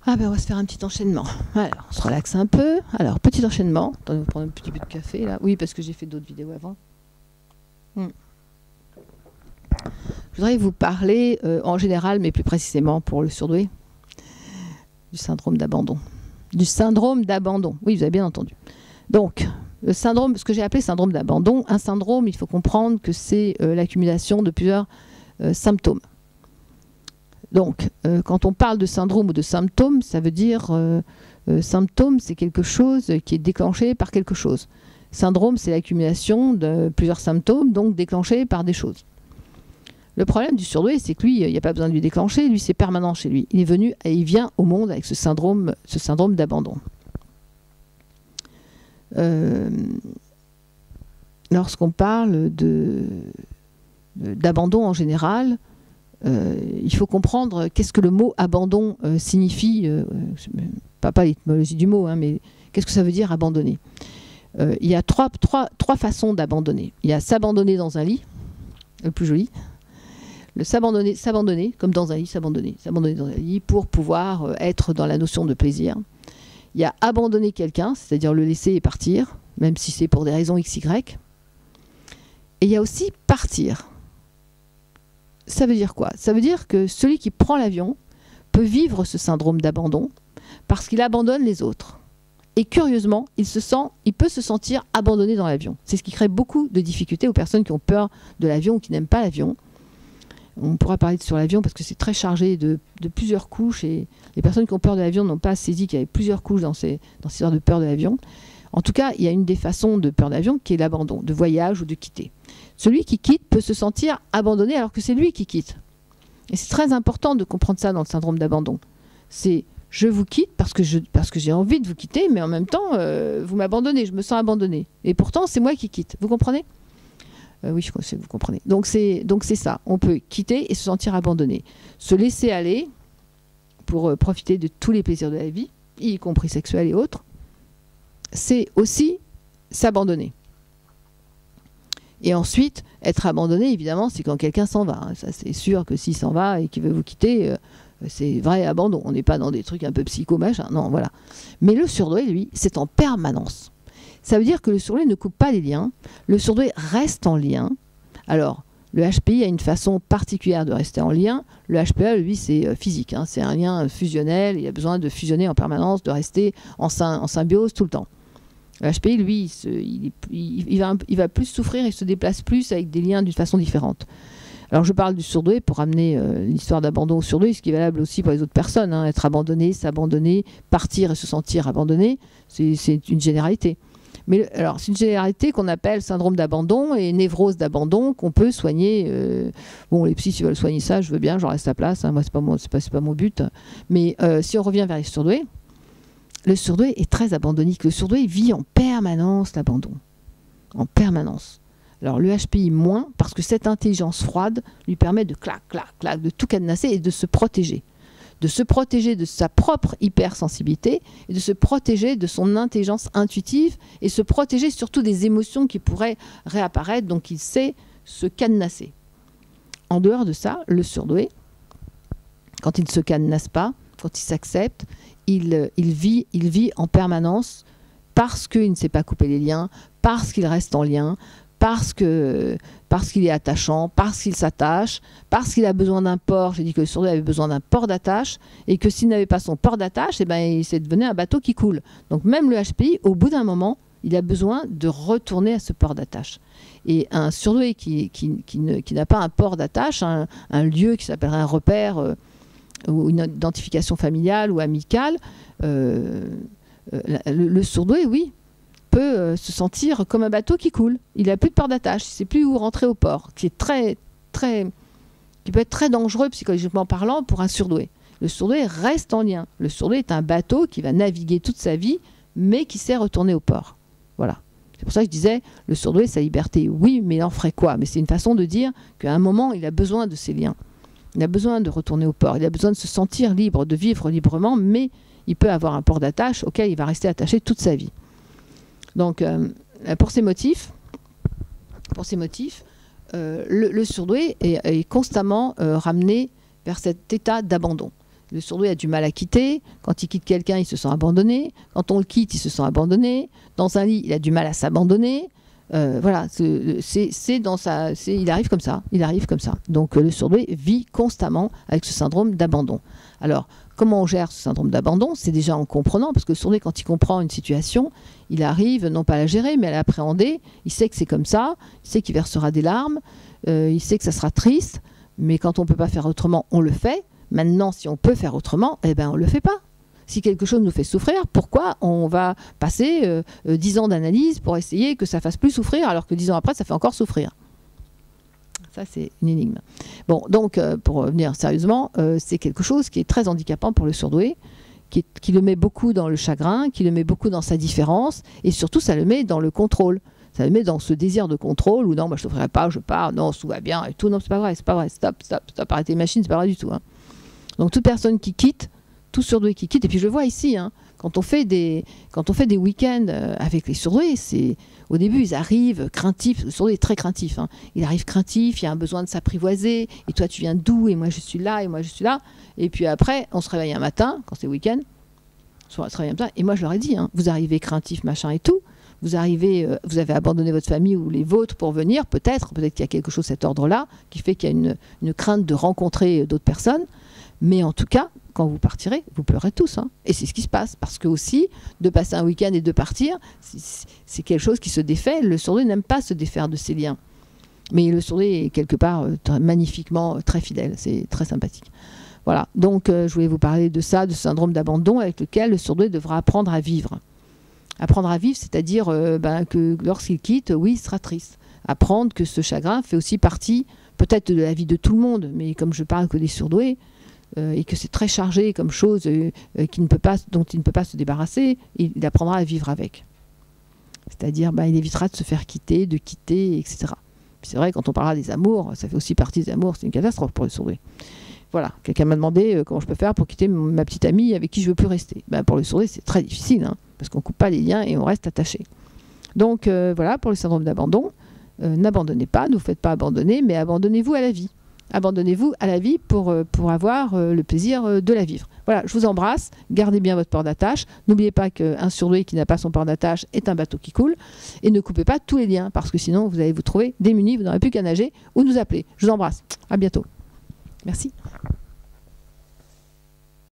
Ah ben on va se faire un petit enchaînement. Alors, on se relaxe un peu. Alors, petit enchaînement. Attendez, on va prendre un petit peu de café là. Oui, parce que j'ai fait d'autres vidéos avant. Je voudrais vous parler en général, mais plus précisément pour le surdoué, du syndrome d'abandon. Du syndrome d'abandon. Oui, vous avez bien entendu. Donc, le syndrome, ce que j'ai appelé syndrome d'abandon, un syndrome, il faut comprendre que c'est l'accumulation de plusieurs symptômes. Donc, quand on parle de syndrome ou de symptômes, ça veut dire symptôme, c'est quelque chose qui est déclenché par quelque chose. Syndrome, c'est l'accumulation de plusieurs symptômes, donc déclenchés par des choses. Le problème du surdoué, c'est que lui, il n'y a pas besoin de lui déclencher, lui, c'est permanent chez lui. Il est venu et il vient au monde avec ce syndrome d'abandon. Lorsqu'on parle d'abandon en général, il faut comprendre qu'est-ce que le mot abandon signifie, pas l'étymologie du mot, hein, mais qu'est-ce que ça veut dire abandonner. Il y a trois façons d'abandonner. Il y a s'abandonner dans un lit, le plus joli. Le s'abandonner, comme dans un lit, s'abandonner dans un lit pour pouvoir être dans la notion de plaisir. Il y a abandonner quelqu'un, c'est-à-dire le laisser et partir, même si c'est pour des raisons XY. Et il y a aussi partir. Ça veut dire quoi? Ça veut dire que celui qui prend l'avion peut vivre ce syndrome d'abandon parce qu'il abandonne les autres. Et curieusement, il peut se sentir abandonné dans l'avion. C'est ce qui crée beaucoup de difficultés aux personnes qui ont peur de l'avion ou qui n'aiment pas l'avion. On pourra parler sur l'avion parce que c'est très chargé de plusieurs couches et les personnes qui ont peur de l'avion n'ont pas saisi qu'il y avait plusieurs couches dans ces histoires de peur de l'avion. En tout cas, il y a une des façons de peur de l'avion qui est l'abandon, de voyage ou de quitter. Celui qui quitte peut se sentir abandonné alors que c'est lui qui quitte. Et c'est très important de comprendre ça dans le syndrome d'abandon. C'est je vous quitte parce que j'ai envie de vous quitter, mais en même temps, vous m'abandonnez, je me sens abandonné. Et pourtant, c'est moi qui quitte. Vous comprenez ? Oui, je crois que vous comprenez. Donc c'est ça. On peut quitter et se sentir abandonné. Se laisser aller pour profiter de tous les plaisirs de la vie, y compris sexuels et autres, c'est aussi s'abandonner. Et ensuite, être abandonné, évidemment, c'est quand quelqu'un s'en va. Ça, c'est sûr que s'il s'en va et qu'il veut vous quitter, c'est vrai abandon. On n'est pas dans des trucs un peu psycho, machin. Non, voilà. Mais le surdoué, lui, c'est en permanence. Ça veut dire que le surdoué ne coupe pas les liens. Le surdoué reste en lien. Alors, le HPI a une façon particulière de rester en lien. Le HPA, lui, c'est physique. Hein. C'est un lien fusionnel. Il a besoin de fusionner en permanence, de rester en symbiose tout le temps. Le HPI, lui, il va plus souffrir, il se déplace plus avec des liens d'une façon différente. Alors je parle du surdoué pour amener l'histoire d'abandon au surdoué, ce qui est valable aussi pour les autres personnes. Hein. Être abandonné, s'abandonner, partir et se sentir abandonné, c'est une généralité. Mais alors c'est une généralité qu'on appelle syndrome d'abandon et névrose d'abandon qu'on peut soigner. Bon, les psys, s'ils veulent soigner ça, je veux bien, j'en reste à place. Hein. Moi, c'est pas mon but. Mais si on revient vers les surdoués, le surdoué est très abandonnique. Le surdoué vit en permanence l'abandon. En permanence. Alors le HPI moins, parce que cette intelligence froide lui permet de clac, clac, clac, de tout cadenasser et de se protéger. De se protéger de sa propre hypersensibilité et de se protéger de son intelligence intuitive et se protéger surtout des émotions qui pourraient réapparaître. Donc il sait se cadenasser. En dehors de ça, le surdoué, quand il ne se cadenasse pas, quand il s'accepte, il vit en permanence parce qu'il ne sait pas couper les liens, parce qu'il reste en lien, parce qu'il est attachant, parce qu'il s'attache, parce qu'il a besoin d'un port. J'ai dit que le surdoué avait besoin d'un port d'attache et que s'il n'avait pas son port d'attache, eh ben, c'est devenu un bateau qui coule. Donc même le HPI, au bout d'un moment, il a besoin de retourner à ce port d'attache. Et un surdoué qui n'a pas un port d'attache, un lieu qui s'appellerait un repère ou une identification familiale ou amicale, le surdoué, oui, peut se sentir comme un bateau qui coule. Il n'a plus de port d'attache, il ne sait plus où rentrer au port, qui peut être très dangereux psychologiquement parlant pour un surdoué. Le surdoué reste en lien. Le surdoué est un bateau qui va naviguer toute sa vie, mais qui sait retourner au port. Voilà. C'est pour ça que je disais, le surdoué, sa liberté, oui, mais il en ferait quoi? Mais c'est une façon de dire qu'à un moment, il a besoin de ces liens. Il a besoin de retourner au port. Il a besoin de se sentir libre, de vivre librement, mais il peut avoir un port d'attache auquel il va rester attaché toute sa vie. Donc, pour ces motifs, le surdoué est constamment ramené vers cet état d'abandon. Le surdoué a du mal à quitter. Quand il quitte quelqu'un, il se sent abandonné. Quand on le quitte, il se sent abandonné. Dans un lit, il a du mal à s'abandonner. Voilà, il arrive comme ça. Il arrive comme ça. Donc le surdoué vit constamment avec ce syndrome d'abandon. Alors, comment on gère ce syndrome d'abandon? C'est déjà en comprenant, parce que le surdoué, quand il comprend une situation, il arrive non pas à la gérer, mais à l'appréhender. Il sait que c'est comme ça. Il sait qu'il versera des larmes. Il sait que ça sera triste. Mais quand on ne peut pas faire autrement, on le fait. Maintenant, si on peut faire autrement, eh ben, on ne le fait pas. Si quelque chose nous fait souffrir, pourquoi on va passer 10 ans d'analyse pour essayer que ça fasse plus souffrir, alors que 10 ans après, ça fait encore souffrir? Ça, c'est une énigme. Bon, donc, pour revenir sérieusement, c'est quelque chose qui est très handicapant pour le surdoué, qui le met beaucoup dans le chagrin, qui le met beaucoup dans sa différence, et surtout, ça le met dans le contrôle. Ça le met dans ce désir de contrôle, où non, moi, je ne t'offrirai pas, je pars, non, tout va bien, et tout. Non, c'est pas vrai, stop, arrêtez les machines, c'est pas vrai du tout. Hein. Donc, toute personne qui quitte, tout surdoué qui quitte, et puis je le vois ici, hein, quand on fait des week-ends avec les surdoués, au début ils arrivent craintifs, le surdoué est très craintif, hein. Il arrive craintif, il y a un besoin de s'apprivoiser, et toi tu viens d'où, et moi je suis là, et puis après on se réveille un matin, quand c'est week-end, et moi je leur ai dit, hein, vous arrivez craintif, machin et tout, vous avez abandonné votre famille ou les vôtres pour venir, peut-être qu'il y a quelque chose de cet ordre-là, qui fait qu'il y a une crainte de rencontrer d'autres personnes, mais en tout cas, quand vous partirez, vous pleurez tous. Hein. Et c'est ce qui se passe. Parce que aussi, de passer un week-end et de partir, c'est quelque chose qui se défait. Le surdoué n'aime pas se défaire de ses liens. Mais le surdoué est quelque part magnifiquement très fidèle. C'est très sympathique. Voilà. Donc, je voulais vous parler de ça, de ce syndrome d'abandon avec lequel le surdoué devra apprendre à vivre. Apprendre à vivre, c'est-à-dire que lorsqu'il quitte, oui, il sera triste. Apprendre que ce chagrin fait aussi partie, peut-être de la vie de tout le monde, mais comme je parle que des surdoués, et que c'est très chargé comme chose dont il ne peut pas se débarrasser, il apprendra à vivre avec. C'est-à-dire, il évitera de se faire quitter, etc. C'est vrai, quand on parlera des amours, ça fait aussi partie des amours, c'est une catastrophe pour le surdoué. Voilà, quelqu'un m'a demandé comment je peux faire pour quitter ma petite amie avec qui je ne veux plus rester. Pour le surdoué, c'est très difficile, hein, parce qu'on ne coupe pas les liens et on reste attaché. Donc voilà, pour le syndrome d'abandon, n'abandonnez pas, ne vous faites pas abandonner, mais abandonnez-vous à la vie. Abandonnez-vous à la vie pour avoir le plaisir de la vivre. Voilà, je vous embrasse, gardez bien votre port d'attache. N'oubliez pas qu'un surdoué qui n'a pas son port d'attache est un bateau qui coule. Et ne coupez pas tous les liens, parce que sinon vous allez vous trouver démunis, vous n'aurez plus qu'à nager ou nous appeler. Je vous embrasse, à bientôt. Merci.